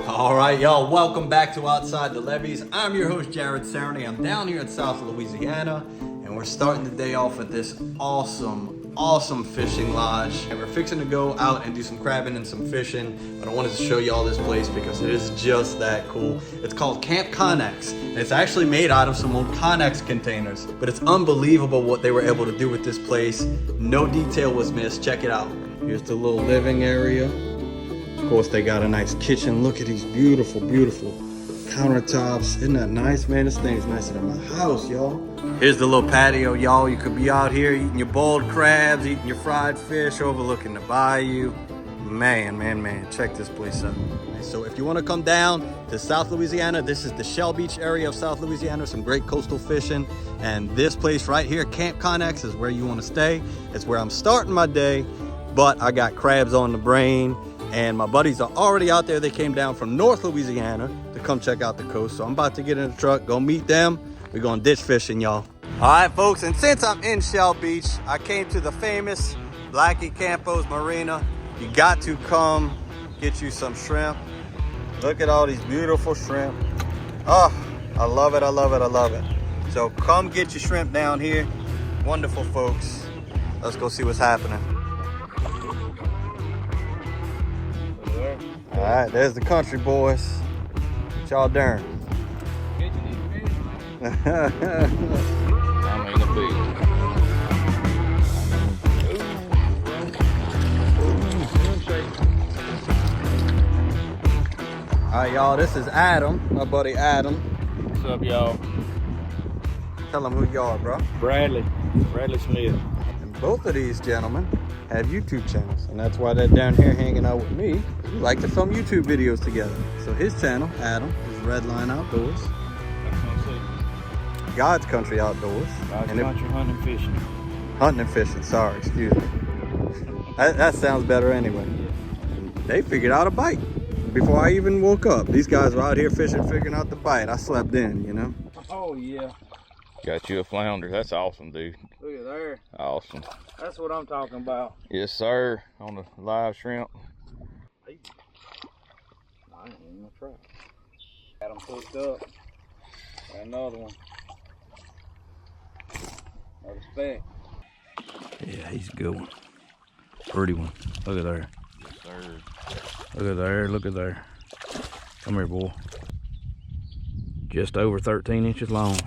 All right, y'all, welcome back to Outside the Levees. I'm your host, Jared Cerny. I'm down here in South Louisiana, and we're starting the day off at this awesome fishing lodge. And we're fixing to go out and do some crabbing and some fishing, but I wanted to show you all this place because it is just that cool. It's called Camp Conx, and it's actually made out of some old Conx containers, but it's unbelievable what they were able to do with this place. No detail was missed. Check it out. Here's the little living area. Of course, they got a nice kitchen. Look at these beautiful countertops. Isn't that nice, man? This thing's nicer than my house, y'all. Here's the little patio, y'all. You could be out here eating your boiled crabs, eating your fried fish, overlooking the bayou. Man, check this place out. So if you want to come down to South Louisiana, this is the Shell Beach area of South Louisiana. Some great coastal fishing. And this place right here, Camp Conx, is where you want to stay. It's where I'm starting my day, but I got crabs on the brain. And my buddies are already out there. They came down from North Louisiana to come check out the coast. So I'm about to get in the truck, go meet them. We're going ditch fishing, y'all. All right, folks, and since I'm in Shell Beach, I came to the famous Blackie Campo's Marina. You got to come get you some shrimp. Look at all these beautiful shrimp. Oh, I love it. So come get your shrimp down here. Wonderful, folks. Let's go see what's happening. All right, there's the country boys. What y'all doing? I'm in the big. All right, y'all, this is Adam, my buddy Adam. What's up, y'all? Tell them who you are, bro. Bradley Smith. And both of these gentlemen have YouTube channels, and that's why they're down here hanging out with me. We like to film YouTube videos together. So his channel, Adam, is Redline Outdoors. God's Country Outdoors. God's Country Hunting and Fishing. Hunting and fishing, sorry, excuse me. that sounds better anyway. And they figured out a bite before I even woke up. These guys were out here fishing, figuring out the bite. I slept in, you know? Oh, yeah. Got you a flounder. That's awesome, dude. Look at there. Awesome. That's what I'm talking about. Yes, sir. On the live shrimp. I ain't even gonna try. Got them hooked up. Got another one. Another speck. Yeah, he's a good one. Pretty one. Look at there. Yes, sir. Look at there. Come here, boy. Just over 13 inches long.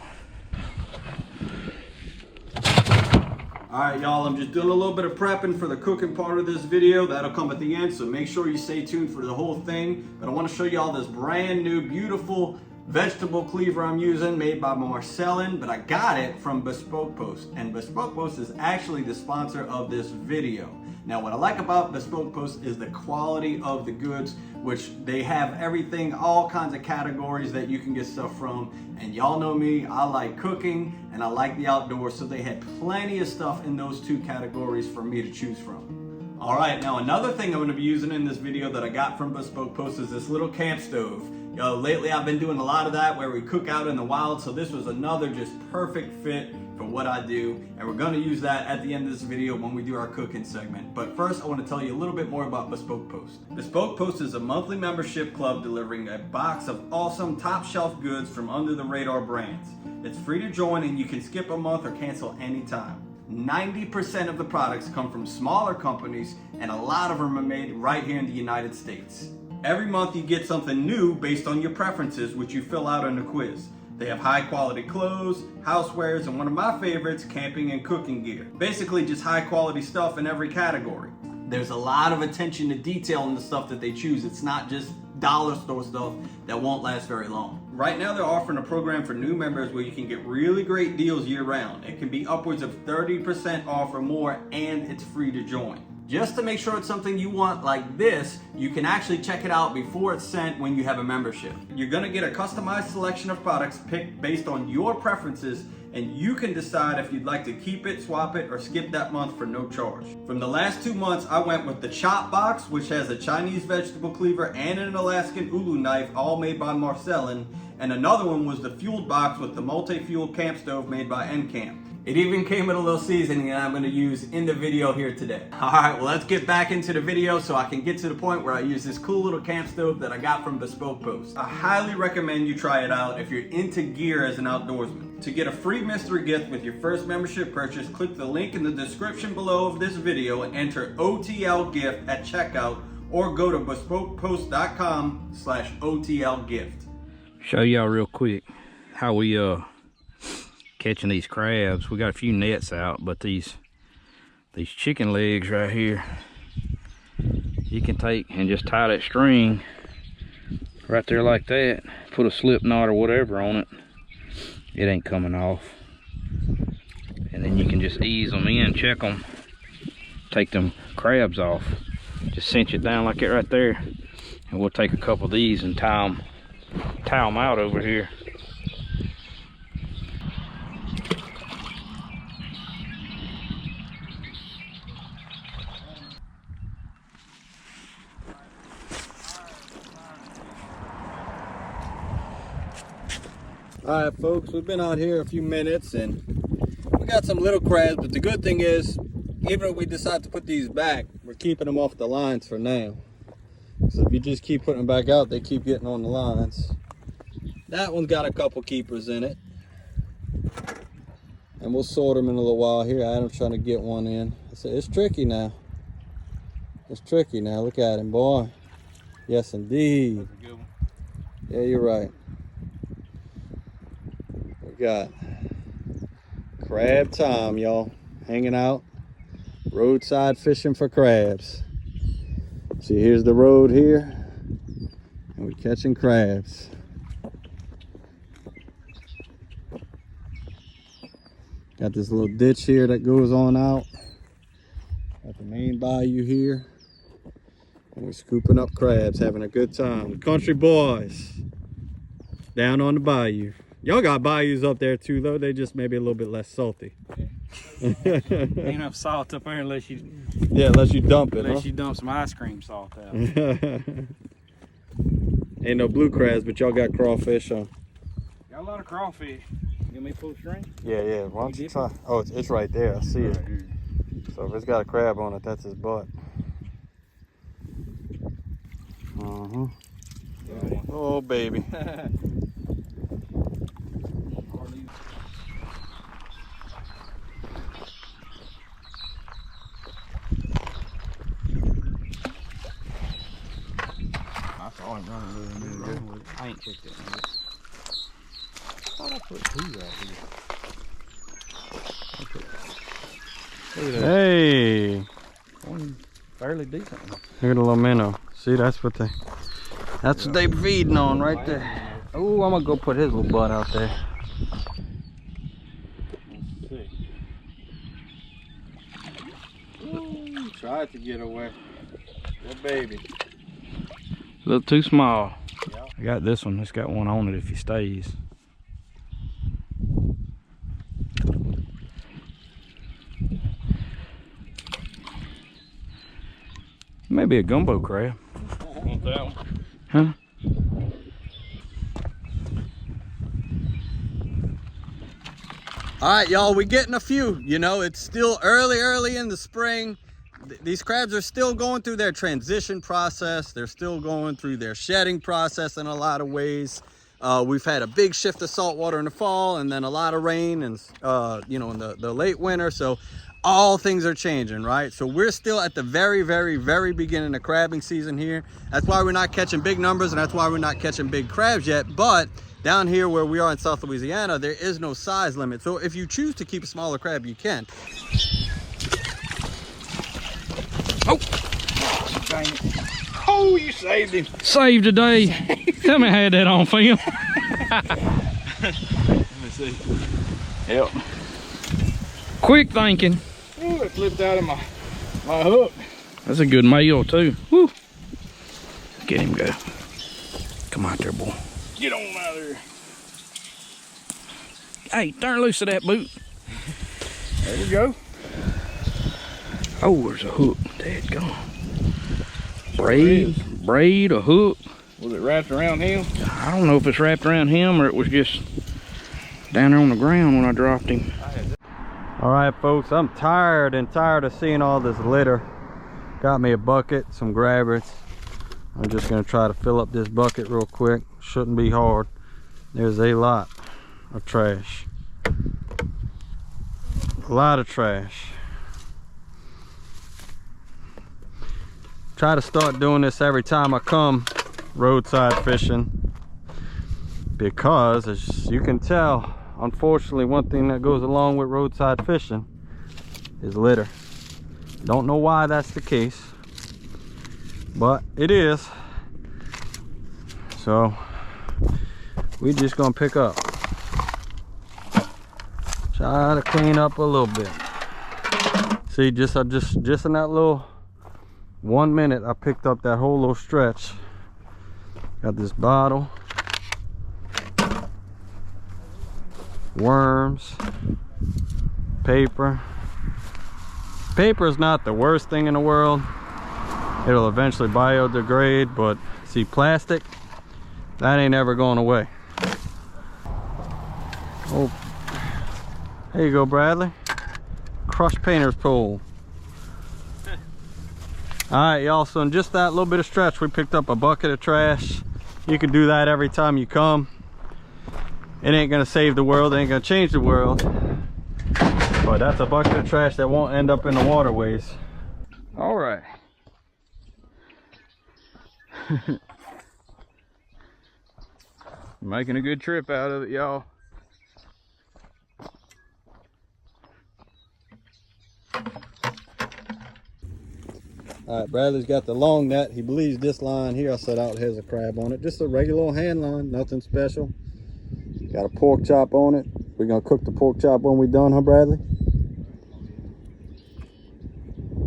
All right, y'all, I'm just doing a little bit of prepping for the cooking part of this video. That'll come at the end, so make sure you stay tuned for the whole thing. But I want to show you all this brand new, beautiful vegetable cleaver I'm using, made by Marcellin, but I got it from Bespoke Post. And Bespoke Post is actually the sponsor of this video. Now, what I like about Bespoke Post is the quality of the goods, which they have everything, all kinds of categories that you can get stuff from. And y'all know me, I like cooking and I like the outdoors, so they had plenty of stuff in those two categories for me to choose from. All right, now another thing I'm gonna be using in this video that I got from Bespoke Post is this little camp stove. Lately I've been doing a lot of that where we cook out in the wild, so this was another just perfect fit for what I do, and we're gonna use that at the end of this video when we do our cooking segment. But first, I wanna tell you a little bit more about Bespoke Post. Bespoke Post is a monthly membership club delivering a box of awesome top shelf goods from under the radar brands. It's free to join and you can skip a month or cancel anytime. 90% of the products come from smaller companies and a lot of them are made right here in the United States. Every month you get something new based on your preferences, which you fill out in a quiz. They have high quality clothes, housewares, and one of my favorites, camping and cooking gear. Basically just high quality stuff in every category. There's a lot of attention to detail in the stuff that they choose. It's not just dollar store stuff that won't last very long. Right now they're offering a program for new members where you can get really great deals year round. It can be upwards of 30% off or more, and it's free to join. Just to make sure it's something you want like this, you can actually check it out before it's sent when you have a membership. You're gonna get a customized selection of products picked based on your preferences, and you can decide if you'd like to keep it, swap it, or skip that month for no charge. From the last 2 months, I went with the Chop Box, which has a Chinese vegetable cleaver and an Alaskan ulu knife, all made by Marcellin, and another one was the Fueled Box with the multi-fuel camp stove made by NCamp. It even came with a little seasoning that I'm gonna use in the video here today. All right, well, let's get back into the video so I can get to the point where I use this cool little camp stove that I got from Bespoke Post. I highly recommend you try it out if you're into gear as an outdoorsman. To get a free mystery gift with your first membership purchase, click the link in the description below of this video and enter OTL gift at checkout, or go to bespokepost.com/OTL gift. Show y'all real quick how we catching these crabs. We got a few nets out, but these chicken legs right here, you can take and just tie that string right there like that, put a slip knot or whatever on it. It ain't coming off, and then you can just ease them in, check them, take them crabs off, just cinch it down like that right there, and we'll take a couple of these and tie them out over here. All right, folks, we've been out here a few minutes and we got some little crabs, but the good thing is, even if we decide to put these back, we're keeping them off the lines for now. So if you just keep putting them back out, they keep getting on the lines. That one's got a couple keepers in it. And we'll sort them in a little while here. Adam's trying to get one in. It's tricky now. It's tricky now. Look at him, boy. Yes, indeed. That's a good one. Yeah, you're right. We got crab time, y'all. Hanging out, roadside fishing for crabs. See, here's the road here, and we're catching crabs. Got this little ditch here that goes on out. Got the main bayou here, and we're scooping up crabs, having a good time. Country boys down on the bayou. Y'all got bayous up there too, though. They just maybe a little bit less salty. Ain't enough salt up there unless you dump it. unless you dump some ice cream salt out. Ain't no blue crabs, but y'all got crawfish, huh? Got a lot of crawfish. You want me to pull the string? Yeah. Why don't you try? Oh, it's right there. I see it. Right here. So if it's got a crab on it, that's his butt. Oh, baby. I ain't checked it. I thought I put two right here. Hey, One fairly decent one. look at the little minnow. See, that's what they feeding on right there. Oh, I'm gonna go put his little butt out there. Let's see. Ooh, tried to get away. Little baby. A little too small. Yeah. I got this one. It's got one on it if he stays. Maybe a gumbo crab. Want that one? Huh? All right, y'all, we're getting a few. You know, it's still early in the spring. These crabs are still going through their transition process. They're still going through their shedding process in a lot of ways. We've had a big shift of salt water in the fall, and then a lot of rain and you know, in the late winter. So all things are changing, right? So we're still at the very beginning of crabbing season here. That's why we're not catching big numbers, and that's why we're not catching big crabs yet. But down here where we are in South Louisiana, there is no size limit. So if you choose to keep a smaller crab, you can. Oh! Dang it. Oh, you saved him. Saved today. Tell me I had that on film. Let me see. Yep. Quick thinking. Ooh, it flipped out of my hook. That's a good male too. Woo. Get him go. Come out there, boy. Get on out of there. Hey, turn loose of that boot. There we go. Oh, there's a hook. Dad gone. Braid, a hook. Was it wrapped around him? I don't know if it's wrapped around him or it was just down there on the ground when I dropped him. All right, folks, I'm tired of seeing all this litter. Got me a bucket, some grabbers. I'm just gonna try to fill up this bucket real quick. Shouldn't be hard. There's a lot of trash. A lot of trash. Try to start doing this every time I come roadside fishing, because as you can tell, unfortunately, one thing that goes along with roadside fishing is litter. Don't know why that's the case, but it is. So we just gonna pick up, try to clean up a little bit. See, just in that little 1 minute, I picked up that whole little stretch. Got this bottle, worms, paper. Paper is not the worst thing in the world. It'll eventually biodegrade, but see, plastic, that ain't ever going away. Oh, there you go, Bradley. Crushed painter's pole. All right, y'all, so in just that little bit of stretch, we picked up a bucket of trash. You can do that every time you come. It ain't gonna save the world, it ain't gonna change the world, but that's a bucket of trash that won't end up in the waterways. All right. Making a good trip out of it, y'all. All right, Bradley's got the long net. He believes this line here I set out has a crab on it. Just a regular old hand line, nothing special. Got a pork chop on it. We're gonna cook the pork chop when we're done, huh, Bradley?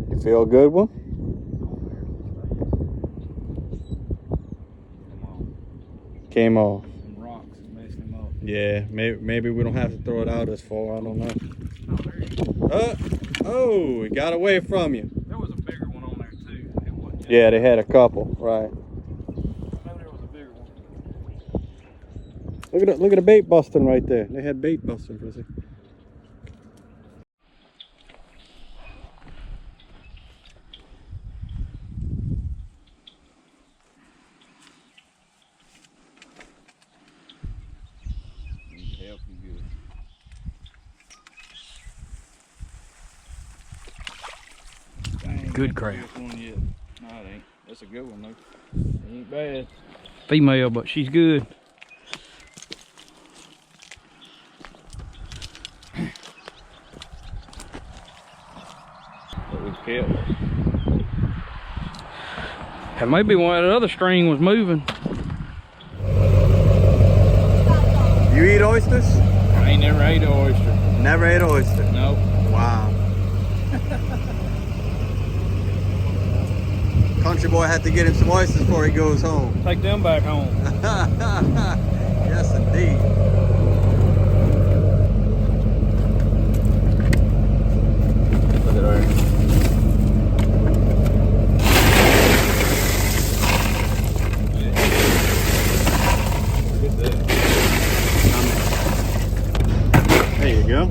You feel a good one? Came off. Some rocks messed him up. Yeah, maybe we don't have to throw it out as far. I don't know. Oh, it got away from you. There was a bigger one on there too. It wasn't just, Yeah, they had a couple, right? I know there was a bigger one. Look at the bait busting right there. They had bait busting for a second. Need help you good. Dang, Good ain't the crab. biggest one yet. No, it ain't. That's a good one though. It ain't bad. Female, but she's good. But we kept. And maybe why the other string was moving. You eat oysters? I ain't never ate an oyster. Never ate an oyster. Nope. Wow. Country boy had to get him some oysters before he goes home. Take them back home. Yes, indeed. Look at her. There you go.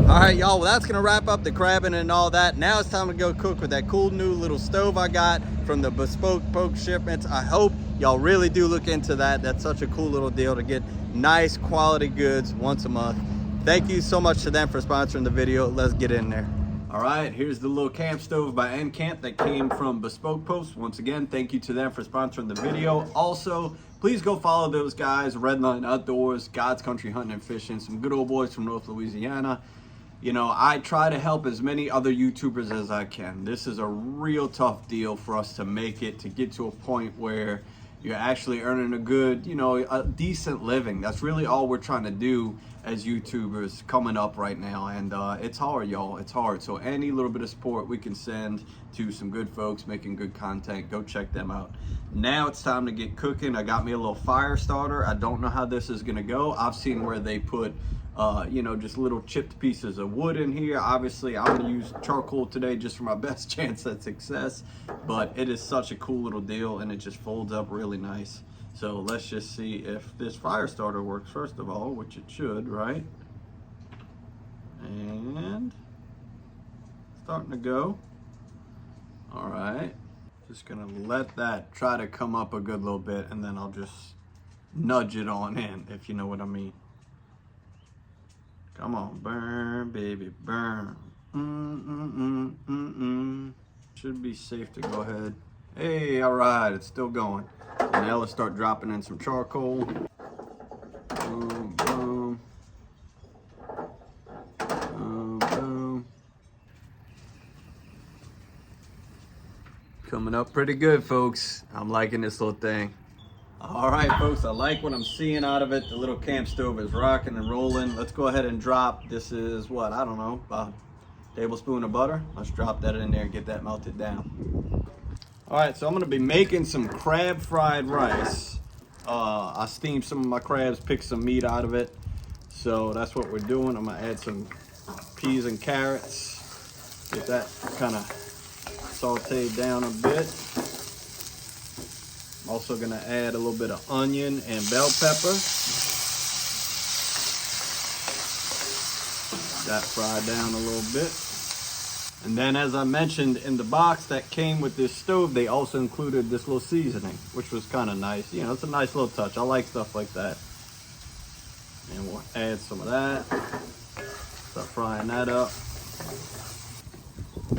All right, y'all, well, that's gonna wrap up the crabbing and all that. Now it's time to go cook with that cool new little stove I got from the Bespoke Post shipments. I hope y'all really do look into that. That's such a cool little deal to get nice quality goods once a month. Thank you so much to them for sponsoring the video. Let's get in there. All right, here's the little camp stove by Camp that came from Bespoke Post. Once again, thank you to them for sponsoring the video. Also, please go follow those guys, Redline Outdoors, God's Country Hunting and Fishing, some good old boys from North Louisiana. You know, I try to help as many other YouTubers as I can. This is a real tough deal for us to make it, to get to a point where you're actually earning a good, you know, a decent living. That's really all we're trying to do as YouTubers coming up right now. And it's hard, y'all, it's hard. So any little bit of support we can send to some good folks making good content, go check them out. Now it's time to get cooking. I got me a little fire starter. I don't know how this is gonna go. I've seen where they put you know, just little chipped pieces of wood in here. Obviously, I'm gonna use charcoal today just for my best chance at success, but it is such a cool little deal and it just folds up really nice. So let's just see if this fire starter works first of all, which it should, right? And starting to go. All right, just gonna let that try to come up a good little bit, and then I'll just nudge it on in, if you know what I mean. Come on, burn, baby, burn. Should be safe to go ahead. Hey, all right, it's still going. So now let's start dropping in some charcoal. Boom, boom. Boom, boom. Coming up pretty good, folks. I'm liking this little thing. All right, folks, I like what I'm seeing out of it. The little camp stove is rocking and rolling. Let's go ahead and drop, this is what, I don't know, about a tablespoon of butter. Let's drop that in there and get that melted down. All right, so I'm gonna be making some crab fried rice. I steamed some of my crabs, picked some meat out of it. So that's what we're doing. I'm gonna add some peas and carrots. Get that kind of sauteed down a bit. I'm also gonna add a little bit of onion and bell pepper. That fried down a little bit. And then, as I mentioned, in the box that came with this stove, they also included this little seasoning, which was kind of nice. You know, it's a nice little touch. I like stuff like that. And we'll add some of that. Start frying that up.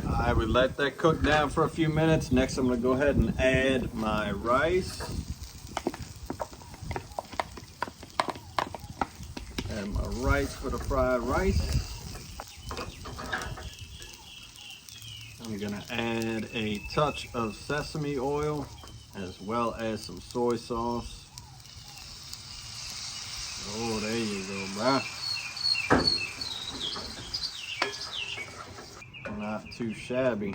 I would let that cook down for a few minutes. Next, I'm gonna go ahead and add my rice. Add my rice for the fried rice. I'm gonna add a touch of sesame oil as well as some soy sauce. Oh, there you go, bruh. Not too shabby.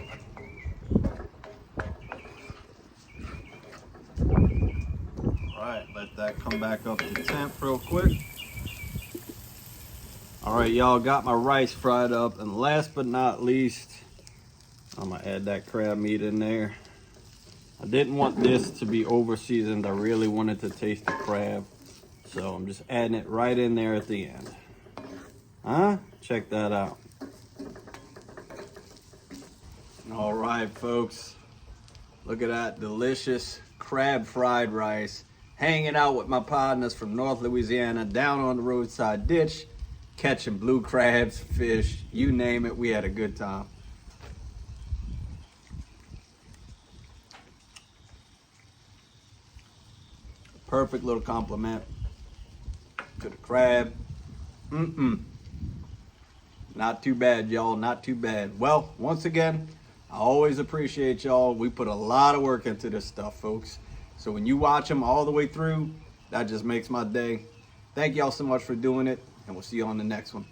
All right, let that come back up to temp real quick. All right, y'all, got my rice fried up, and last but not least, I'm gonna add that crab meat in there. I didn't want this to be over seasoned. I really wanted to taste the crab. So I'm just adding it right in there at the end. Huh? Check that out. All right, folks. Look at that delicious crab fried rice. Hanging out with my partners from North Louisiana down on the roadside ditch, catching blue crabs, fish, you name it. We had a good time. Perfect little compliment to the crab. Not too bad, y'all, not too bad. Well, once again, I always appreciate y'all. We put a lot of work into this stuff, folks. So when you watch them all the way through, that just makes my day. Thank y'all so much for doing it, and we'll see you on the next one.